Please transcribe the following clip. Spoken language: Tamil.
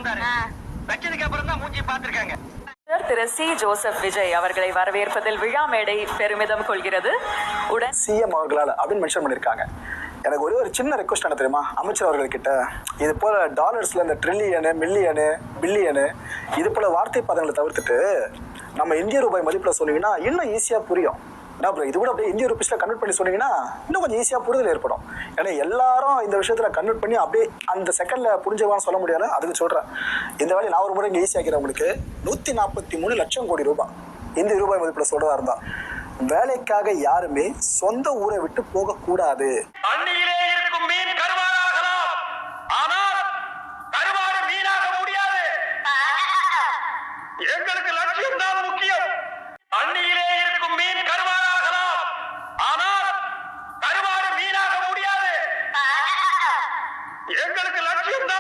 வந்தாரு. வச்சதுக்கு அப்புறம் தான் மூஞ்சி பார்த்திருக்காங்க. திரு சி ஜோசப் விஜய் அவர்களை வரவேற்பதில் விழா மேடை பெருமிதம் கொள்கிறது. உடன் சிஎம் அவர்களால் அப்படின்னு மென்ஷன் பண்ணியிருக்காங்க. எனக்கு ஒரே ஒரு சின்ன ரெக்வஸ்ட் என்ன தெரியுமா, அமைச்சர் அவர்கள்கிட்ட இது போல டாலர்ஸ்ல இந்த ட்ரில்லியனு மில்லியனு பில்லியனு இது போல வார்த்தை பதங்களை தவிர்த்துட்டு நம்ம இந்திய ரூபாய் மதிப்பில் சொன்னீங்கன்னா இன்னும் ஈஸியாக புரியும். என்ன ப்ரோ, இது கூட அப்படியே இந்திய ருபீஸில் கன்வெர்ட் பண்ணி சொன்னீங்கன்னா இன்னும் கொஞ்சம் ஈஸியாக புரிதல் ஏற்படும். ஏன்னா எல்லாரும் இந்த விஷயத்தில் கன்வெர்ட் பண்ணி அப்படியே அந்த செகண்டில் புரிஞ்சவான்னு சொல்ல முடியாது. அதுக்கு சொல்கிறேன், இந்த வேலையை நான் ஒரு முறை இங்கே ஈஸியாக்கிறேன். உங்களுக்கு 143 லட்சம் கோடி ரூபாய் இந்திய ரூபாய் மதிப்பில் சொல்கிறதா இருந்தால் வேலைக்காக யாருமே சொந்த ஊரை விட்டு போகக்கூடாது. அன்னியிலே இருக்கும் மீன் கருவாடாகலாம், ஆனால் கருவாடு மீனாக முடியாது. எங்களுக்கு லட்சியம் தான் முக்கியம். அன்னியிலே இருக்கும் மீன் கருவாடாகலாம், ஆனால் கருவாடு மீனாக முடியாது. எங்களுக்கு லட்சியம் தான்